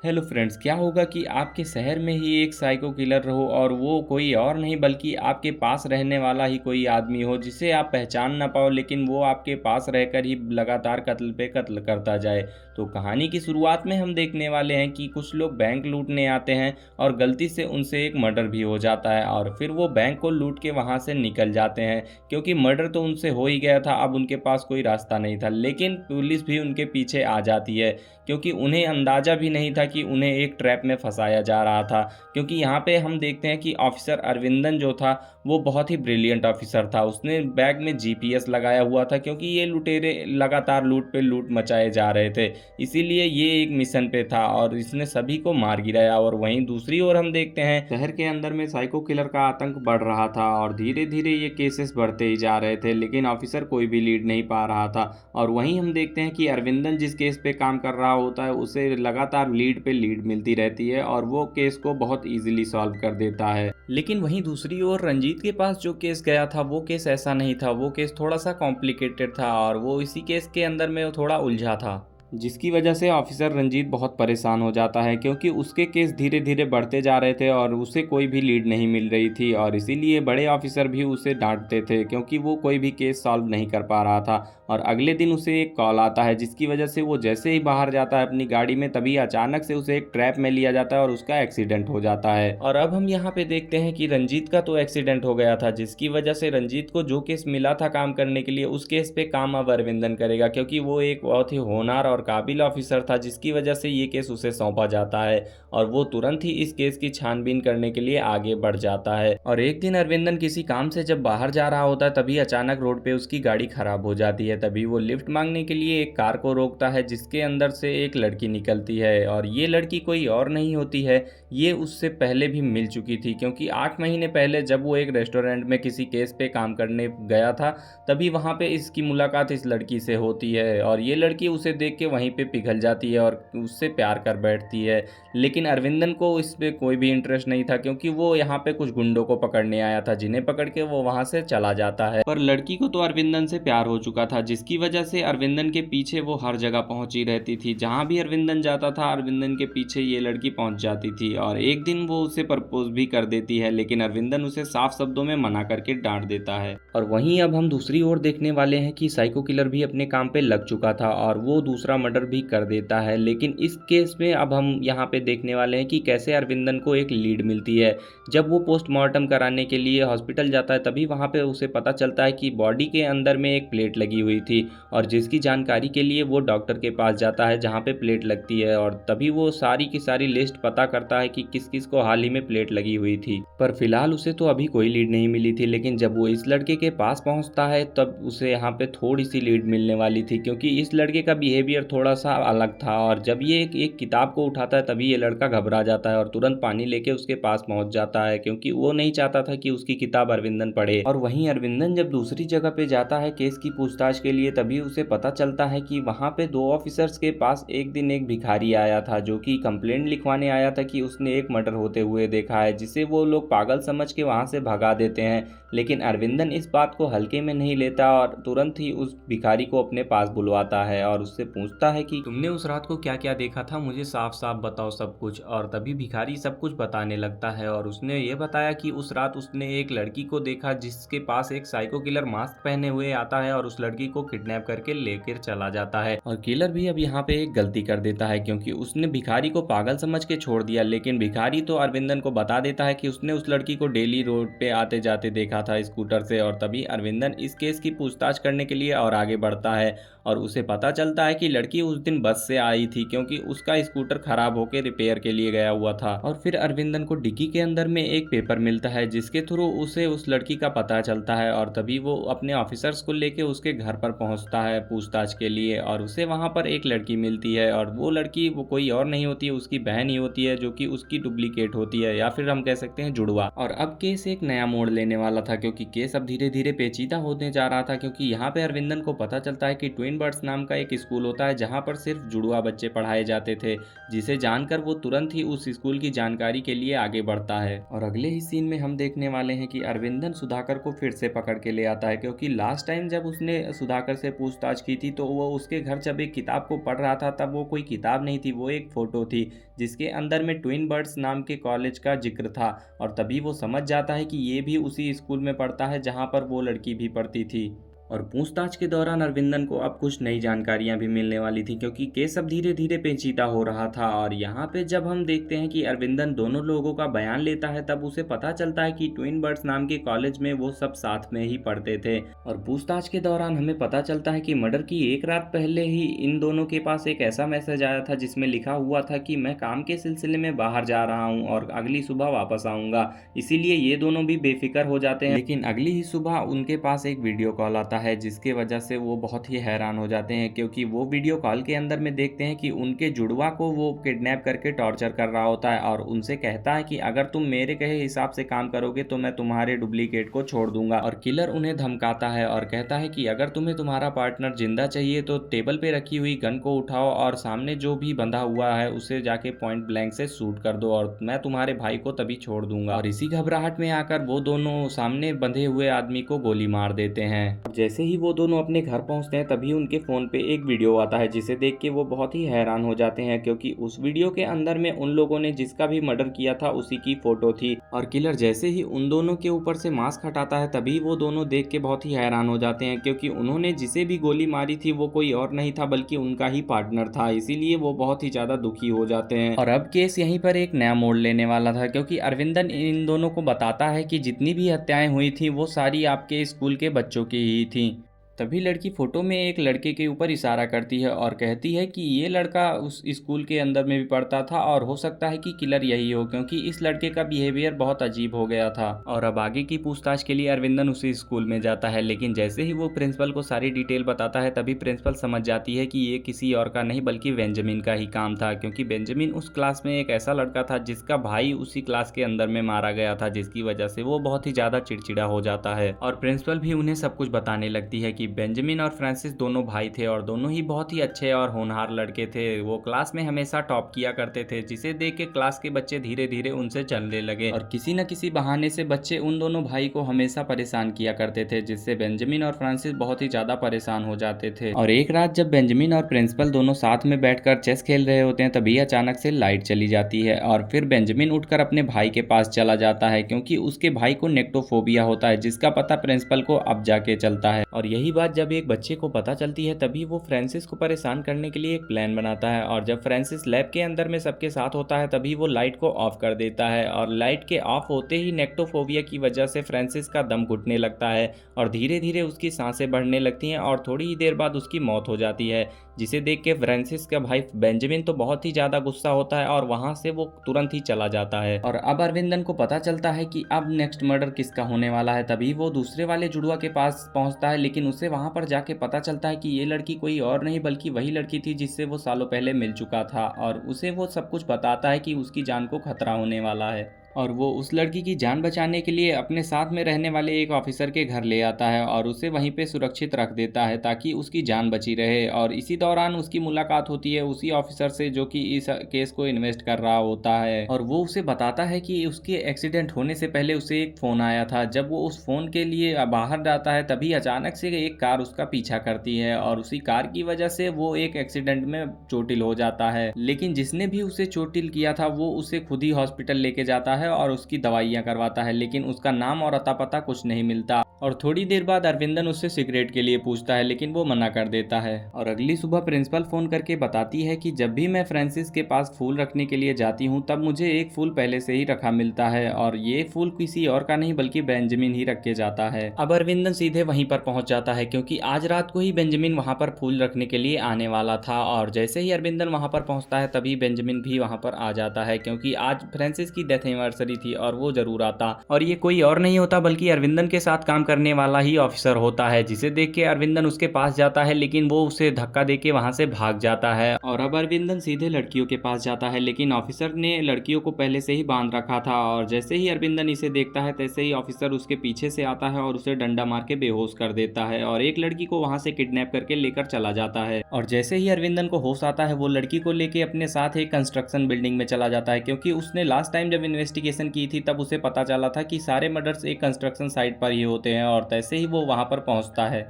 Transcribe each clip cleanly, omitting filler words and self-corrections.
Hello friends, क्या होगा कि आपके शहर में ही एक साइको किलर हो और वो कोई और नहीं बल्कि आपके पास रहने वाला ही कोई आदमी हो जिसे आप पहचान ना पाओ, लेकिन वो आपके पास रहकर ही लगातार कत्ल पे कत्ल करता जाए। तो कहानी की शुरुआत में हम देखने वाले हैं कि कुछ लोग बैंक लूटने आते हैं और गलती से उनसे एक मर्डर भी हो जाता है और फिर वो बैंक को लूट के वहाँ से निकल जाते हैं, क्योंकि मर्डर तो उनसे हो ही गया था। अब उनके पास कोई रास्ता नहीं था, लेकिन पुलिस भी उनके पीछे आ जाती है, क्योंकि उन्हें अंदाज़ा भी नहीं था कि उन्हें एक ट्रैप में फंसाया जा रहा था। क्योंकि यहाँ पे हम देखते हैं कि ऑफिसर अरविंदन जो था वो बहुत ही ब्रिलियंट ऑफिसर था। उसने बैग में जीपीएस लगाया हुआ था, क्योंकि ये लुटेरे लगातार लूट पे लूट मचाए जा रहे थे, इसीलिए ये एक मिशन पे था और इसने सभी को मार गिराया। और वहीं दूसरी ओर हम देखते हैं शहर के अंदर में साइको किलर का आतंक बढ़ रहा था और धीरे धीरे ये केसेस बढ़ते ही जा रहे थे, लेकिन ऑफिसर कोई भी लीड नहीं पा रहा था। और वहीं हम देखते हैं कि अरविंदन जिस केस पे काम कर रहा होता है उसे लगातार लीड पे लीड मिलती रहती है और वो केस को बहुत इजीली सॉल्व कर देता है। लेकिन वहीं दूसरी ओर रंजीत के पास जो केस गया था वो केस ऐसा नहीं था। वो केस थोड़ा सा कॉम्प्लिकेटेड था और वो इसी केस के अंदर में थोड़ा उलझा था, जिसकी वजह से ऑफिसर रंजीत बहुत परेशान हो जाता है, क्योंकि उसके केस धीरे धीरे बढ़ते जा रहे थे और उसे कोई भी लीड नहीं मिल रही थी। और इसीलिए बड़े ऑफिसर भी उसे डांटते थे, क्योंकि वो कोई भी केस सॉल्व नहीं कर पा रहा था। और अगले दिन उसे एक कॉल आता है, जिसकी वजह से वो जैसे ही बाहर जाता है अपनी गाड़ी में, तभी अचानक से उसे एक ट्रैप में लिया जाता है और उसका एक्सीडेंट हो जाता है। और अब हम यहाँ पे देखते हैं कि रंजीत का तो एक्सीडेंट हो गया था, जिसकी वजह से रंजीत को जो केस मिला था काम करने के लिए उस केस पे काम अब अरविंदन करेगा, क्योंकि वो एक बहुत ही होनहार और काबिल ऑफिसर था, जिसकी वजह से ये केस उसे सौंपा जाता है और वो तुरंत ही इस केस की छानबीन करने के लिए आगे बढ़ जाता है। और एक दिन अरविंदन किसी काम से जब बाहर जा रहा होता है, तभी अचानक रोड पे उसकी गाड़ी खराब हो जाती है। तभी वो लिफ्ट मांगने के लिए एक कार को रोकता है, जिसके अंदर से एक लड़की निकलती है और ये लड़की कोई और नहीं होती है, ये उससे पहले भी मिल चुकी थी, क्योंकि 8 महीने पहले जब वो एक रेस्टोरेंट में किसी केस पे काम करने गया था, तभी वहाँ पे इसकी मुलाकात इस लड़की से होती है और ये लड़की उसे देख के वहीं पे पिघल जाती है और उससे प्यार कर बैठती है। लेकिन अरविंदन को इस पे कोई भी इंटरेस्ट नहीं था, क्योंकि वो यहाँ पे कुछ गुंडों को पकड़ने आया था, जिन्हें पकड़ के वो वहाँ से चला जाता है। पर लड़की को तो अरविंदन से प्यार हो चुका था, जिसकी वजह से अरविंदन के पीछे वो हर जगह पहुंची रहती थी। जहाँ भी अरविंदन जाता था अरविंदन के पीछे ये लड़की पहुंच जाती थी और एक दिन वो उसे प्रपोज भी कर देती है, लेकिन अरविंदन उसे साफ शब्दों में मना करके डांट देता है। और वहीं अब हम दूसरी ओर देखने वाले हैं कि साइको किलर भी अपने काम पे लग चुका था और वो दूसरा मर्डर भी कर देता है। लेकिन इस केस में अब हम यहाँ पे देखने वाले हैं कि कैसे अरविंदन को एक लीड मिलती है। जब वो पोस्टमार्टम कराने के लिए हॉस्पिटल जाता है, तभी वहाँ पे उसे पता चलता है कि बॉडी के अंदर में एक प्लेट लगी हुई थी और जिसकी जानकारी के लिए वो डॉक्टर के पास जाता है जहाँ पे प्लेट लगती है। और तभी वो सारी की सारी लिस्ट पता करता है कि किस किस को हाल ही में प्लेट लगी हुई थी। पर फिलहाल उसे तो अभी कोई लीड नहीं मिली थी, लेकिन जब वो इस लड़के के पास पहुंचता है तब उसे यहाँ पे थोड़ी सी लीड मिलने वाली थी, क्योंकि इस लड़के का बिहेवियर थोड़ा सा अलग था। और जब ये एक किताब को उठाता है, तभी ये लड़का घबरा जाता है और तुरंत पानी लेके उसके पास पहुंच जाता है, क्योंकि वो नहीं चाहता था कि उसकी किताब अरविंदन पढ़े। और वहीं अरविंदन जब दूसरी जगह पे जाता है केस की पूछताछ के लिए, तभी उसे पता चलता है कि वहाँ पे दो ऑफिसर्स के पास एक दिन एक भिखारी आया था, जो कि कंप्लेंट लिखवाने आया था कि उसने एक मर्डर होते हुए देखा है, जिसे वो लोग पागल समझ के वहाँ से भगा देते हैं। लेकिन अरविंदन इस बात को हल्के में नहीं लेता और तुरंत ही उस भिखारी को अपने पास बुलवाता है और उससे पूछता है कि तुमने उस रात को क्या क्या देखा था, मुझे साफ साफ बताओ सब कुछ। और तभी भिखारी सब कुछ बताने लगता है और उसने ये बताया कि उस रात उसने एक लड़की को देखा जिसके पास एक साइको किलर मास्क पहने हुए आता है और उस लड़की को किडनैप करके लेकर चला जाता है। और किलर भी अब यहाँ पे एक गलती कर देता है, क्योंकि उसने भिखारी को पागल समझ के छोड़ दिया, लेकिन भिखारी तो अरविंदन को बता देता है कि उसने उस लड़की को डेली रोड पे आते जाते देखा था स्कूटर से। और तभी अरविंदन इस केस की पूछताछ करने के लिए और आगे बढ़ता है और उसे पता चलता है कि लड़की उस दिन बस से आई थी, क्योंकि उसका स्कूटर खराब होकर रिपेयर के लिए गया हुआ था। और फिर अरविंदन को डिग्गी के अंदर में एक पेपर मिलता है, जिसके थ्रू उसे उस लड़की का पता चलता है और तभी वो अपने ऑफिसर्स को लेके उसके घर पर पहुंचता है पूछताछ के लिए। और उसे वहां पर एक लड़की मिलती है और वो लड़की वो कोई और नहीं होती है, उसकी बहन ही होती है, जो कि उसकी डुप्लीकेट होती है, या फिर हम कह सकते हैं जुड़वा। और अब केस एक नया मोड़ लेने वाला था, क्योंकि केस अब धीरे धीरे पेचीदा होने जा रहा था, क्योंकि यहाँ पे अरविंदन को पता चलता है कि ट्विन बर्ड्स नाम का एक स्कूल होता है जहाँ पर सिर्फ जुड़वा बच्चे पढ़ाए जाते थे, जिसे जानकर वो तुरंत ही उस स्कूल की जानकारी के लिए आगे बढ़ता है। और अगले ही सीन में हम देखने वाले हैं कि अरविंदन सुधाकर को फिर से पकड़ के ले आता है, क्योंकि लास्ट टाइम जब उसने सुधाकर से पूछताछ की थी तो वो उसके घर जब एक किताब को पढ़ रहा था तब वो कोई किताब नहीं थी, वो एक फ़ोटो थी जिसके अंदर में ट्विन बर्ड्स नाम के कॉलेज का ज़िक्र था। और तभी वो समझ जाता है कि ये भी उसी स्कूल में पढ़ता है जहाँ पर वो लड़की भी पढ़ती थी। और पूछताछ के दौरान अरविंदन को अब कुछ नई जानकारियां भी मिलने वाली थी क्योंकि केस अब धीरे धीरे पेचीदा हो रहा था। और यहाँ पे जब हम देखते हैं कि अरविंदन दोनों लोगों का बयान लेता है तब उसे पता चलता है कि ट्विन बर्ड्स नाम के कॉलेज में वो सब साथ में ही पढ़ते थे। और पूछताछ के दौरान हमें पता चलता है कि मर्डर की एक रात पहले ही इन दोनों के पास एक ऐसा मैसेज आया था जिसमें लिखा हुआ था कि मैं काम के सिलसिले में बाहर जा रहा हूँ और अगली सुबह वापस आऊँगा। इसीलिए ये दोनों भी बेफिक्र हो जाते हैं। लेकिन अगली ही सुबह उनके पास एक वीडियो कॉल आता है जिसके वजह से वो बहुत ही हैरान हो जाते हैं क्योंकि वो वीडियो कॉल के अंदर में देखते हैं कि उनके जुड़वा को वो किडनैप करके टॉर्चर कर रहा होता है और उनसे कहता है कि अगर तुम मेरे कहे हिसाब से काम करोगे तो मैं तुम्हारे डुप्लीकेट को छोड़ दूंगा। और किलर उन्हें धमकाता है और कहता है कि अगर तुम्हें तुम्हारा पार्टनर जिंदा चाहिए तो टेबल पे रखी हुई गन को उठाओ और सामने जो भी बंधा हुआ है उसे जाके पॉइंट ब्लैंक से शूट कर दो और मैं तुम्हारे भाई को तभी छोड़ दूंगा। और इसी घबराहट में आकर वो दोनों सामने बंधे हुए आदमी को गोली मार देते हैं। जैसे ही वो दोनों अपने घर पहुंचते हैं तभी उनके फोन पे एक वीडियो आता है जिसे देख के वो बहुत ही हैरान हो जाते हैं क्योंकि उस वीडियो के अंदर में उन लोगों ने जिसका भी मर्डर किया था उसी की फोटो थी। और किलर जैसे ही उन दोनों के ऊपर से मास्क हटाता है तभी वो दोनों देख के बहुत ही हैरान हो जाते हैं क्योंकि उन्होंने जिसे भी गोली मारी थी वो कोई और नहीं था बल्कि उनका ही पार्टनर था। इसीलिए वो बहुत ही ज्यादा दुखी हो जाते हैं। और अब केस यहीं पर एक नया मोड़ लेने वाला था क्योंकि अरविंदन इन दोनों को बताता है कि जितनी भी हत्याएं हुई थी वो सारी आपके स्कूल के बच्चों की ही थी। तभी लड़की फोटो में एक लड़के के ऊपर इशारा करती है और कहती है कि ये लड़का उस स्कूल के अंदर में भी पढ़ता था और हो सकता है कि किलर यही हो क्योंकि इस लड़के का बिहेवियर बहुत अजीब हो गया था। और अब आगे की पूछताछ के लिए अरविंदन उसी स्कूल में जाता है लेकिन जैसे ही वो प्रिंसिपल को सारी डिटेल बताता है तभी प्रिंसिपल समझ जाती है कि ये किसी और का नहीं बल्कि बेंजामिन का ही काम था क्योंकि बेंजामिन उस क्लास में एक ऐसा लड़का था जिसका भाई उसी क्लास के अंदर में मारा गया था, जिसकी वजह से वो बहुत ही ज्यादा चिड़चिड़ा हो जाता है। और प्रिंसिपल भी उन्हें सब कुछ बताने लगती है कि बेंजामिन और फ्रांसिस दोनों भाई थे और दोनों ही बहुत ही अच्छे और होनहार लड़के थे। वो क्लास में हमेशा टॉप किया करते थे जिसे देख के क्लास के बच्चे धीरे धीरे उनसे चलने लगे और किसी न किसी बहाने से बच्चे उन दोनों भाई को हमेशा परेशान किया करते थे जिससे बेंजामिन और फ्रांसिस बहुत ही ज्यादा परेशान हो जाते थे। और एक रात जब बेंजामिन और प्रिंसिपल दोनों साथ में बैठकर चेस खेल रहे होते हैं तभी अचानक से लाइट चली जाती है और फिर बेंजामिन उठकर अपने भाई के पास चला जाता है क्योंकि उसके भाई को नेक्टोफोबिया होता है जिसका पता प्रिंसिपल को अब जाके चलता है। और यही बात जब एक बच्चे को पता चलती है तभी वो फ्रांसिस को परेशान करने के लिए एक प्लान बनाता है और जब फ्रांसिस लैब के अंदर में सबके साथ होता है तभी वो लाइट को ऑफ कर देता है और लाइट के ऑफ होते ही नेक्टोफोबिया की वजह से फ्रांसिस का दम घुटने लगता है और धीरे धीरे उसकी सांसें बढ़ने लगती हैं और थोड़ी ही देर बाद उसकी मौत हो जाती है, जिसे देख के फ्रांसिस का भाई बेंजामिन तो बहुत ही ज्यादा गुस्सा होता है और वहां से वो तुरंत ही चला जाता है। और अब अरविंदन को पता चलता है कि अब नेक्स्ट मर्डर किसका होने वाला है। तभी वो दूसरे वाले जुड़वा के पास पहुंचता है लेकिन उसे वहां पर जाके पता चलता है कि ये लड़की कोई और नहीं बल्कि वही लड़की थी जिससे वो सालों पहले मिल चुका था और उसे वो सब कुछ बताता है कि उसकी जान को खतरा होने वाला है और वो उस लड़की की जान बचाने के लिए अपने साथ में रहने वाले एक ऑफिसर के घर ले आता है और उसे वहीं पे सुरक्षित रख देता है ताकि उसकी जान बची रहे। और इसी दौरान उसकी मुलाकात होती है उसी ऑफिसर से जो कि इस केस को इन्वेस्ट कर रहा होता है और वो उसे बताता है कि उसके एक्सीडेंट होने से पहले उसे एक फोन आया था। जब वो उस फोन के लिए बाहर जाता है तभी अचानक से एक कार उसका पीछा करती है और उसी कार की वजह से वो एक एक्सीडेंट में चोटिल हो जाता है। लेकिन जिसने भी उसे चोटिल किया था वो उसे खुद ही हॉस्पिटल लेके जाता है और उसकी दवाइयां करवाता है लेकिन उसका नाम और अता पता कुछ नहीं मिलता। और थोड़ी देर बाद अरविंदन उससे सिगरेट के लिए पूछता है लेकिन वो मना कर देता है। और अगली सुबह प्रिंसिपल फोन करके बताती है कि जब भी मैं फ्रांसिस के पास फूल रखने के लिए जाती हूँ तब मुझे एक फूल पहले से ही रखा मिलता है और ये फूल किसी और का नहीं बल्कि बेंजामिन ही रख के जाता है। अब अरविंदन सीधे वहीं पर पहुंच जाता है क्योंकि आज रात को ही बेंजामिन वहां पर फूल रखने के लिए आने वाला था और जैसे ही अरविंदन वहां पर पहुंचता है तभी बेंजामिन भी वहां पर आ जाता है क्योंकि आज फ्रांसिस की डेथ एनिवर्सरी थी और वो जरूर आता। और ये कोई और नहीं होता बल्कि अरविंदन के साथ काम करने वाला ही ऑफिसर होता है, जिसे देख के अरविंदन उसके पास जाता है लेकिन वो उसे धक्का देके वहां से भाग जाता है। और अब अरविंदन सीधे लड़कियों के पास जाता है लेकिन ऑफिसर ने लड़कियों को पहले से ही बांध रखा था और जैसे ही अरविंदन इसे देखता है तैसे ही ऑफिसर उसके पीछे से आता है और उसे डंडा मार के बेहोश कर देता है और एक लड़की को वहां से किडनैप करके लेकर चला जाता है। और जैसे ही अरविंदन को होश आता है वो लड़की को लेके अपने साथ एक कंस्ट्रक्शन बिल्डिंग में चला जाता है क्योंकि उसने लास्ट टाइम जब इन्वेस्टिगेशन की थी तब उसे पता चला था कि सारे मर्डर्स एक कंस्ट्रक्शन साइट पर ही होते हैं और तैसे ही वो वहां पर पहुंचता है।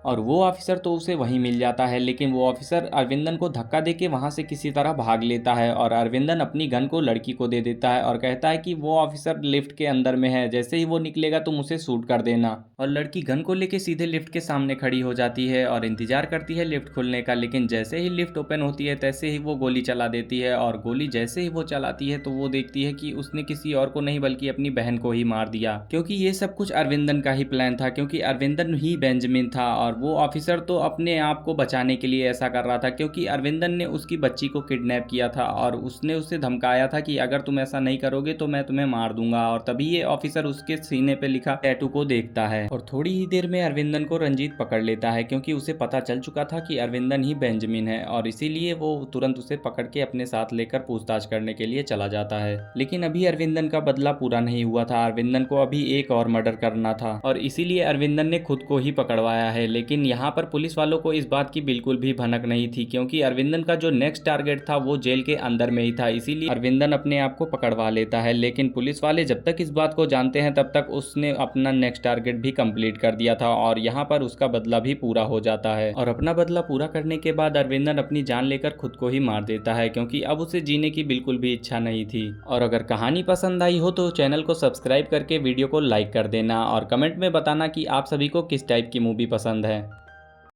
और वो ऑफिसर तो उसे वहीं मिल जाता है, लेकिन वो ऑफिसर अरविंदन को धक्का देके वहां से किसी तरह भाग लेता है और अरविंदन अपनी गन को लड़की को दे देता है और कहता है कि वो ऑफिसर लिफ्ट के अंदर में है, जैसे ही वो निकलेगा तुम उसे शूट कर देना। और लड़की गन को लेके सीधे लिफ्ट के सामने खड़ी हो जाती है और इंतजार करती है लिफ्ट खुलने का, लेकिन जैसे ही लिफ्ट ओपन होती है तैसे ही वो गोली चला देती है और गोली जैसे ही वो चलाती है तो वो देखती है कि उसने किसी और को नहीं बल्कि अपनी बहन को ही मार दिया, क्योंकि ये सब कुछ अरविंदन का ही प्लान था, क्योंकि अरविंदन ही बेंजामिन था और वो ऑफिसर तो अपने आप को बचाने के लिए ऐसा कर रहा था, क्योंकि अरविंदन ने उसकी बच्ची को किडनैप किया था और उसने उसे धमकाया था कि अगर तुम ऐसा नहीं करोगे तो मैं तुम्हें मार दूंगा। और तभी ये ऑफिसर उसके सीने पे लिखा टैटू को देखता है और थोड़ी ही देर में अरविंदन को रंजीत पकड़ लेता है, क्योंकि उसे पता चल चुका था कि अरविंदन ही बेंजामिन है और इसीलिए वो तुरंत उसे पकड़ के अपने साथ लेकर पूछताछ करने के लिए चला जाता है। लेकिन अभी अरविंदन का बदला पूरा नहीं हुआ था, अरविंदन को अभी एक और मर्डर करना था और इसीलिए अरविंदन ने खुद को ही पकड़वाया है। लेकिन यहाँ पर पुलिस वालों को इस बात की बिल्कुल भी भनक नहीं थी, क्योंकि अरविंदन का जो नेक्स्ट टारगेट था वो जेल के अंदर में ही था, इसीलिए अरविंदन अपने आप को पकड़वा लेता है। लेकिन पुलिस वाले जब तक इस बात को जानते हैं तब तक उसने अपना नेक्स्ट टारगेट भी कंप्लीट कर दिया था और यहाँ पर उसका बदला भी पूरा हो जाता है। और अपना बदला पूरा करने के बाद अरविंदन अपनी जान लेकर खुद को ही मार देता है, क्योंकि अब उसे जीने की बिल्कुल भी इच्छा नहीं थी। और अगर कहानी पसंद आई हो तो चैनल को सब्सक्राइब करके वीडियो को लाइक कर देना और कमेंट में बताना कि आप सभी को किस टाइप की मूवी पसंद है।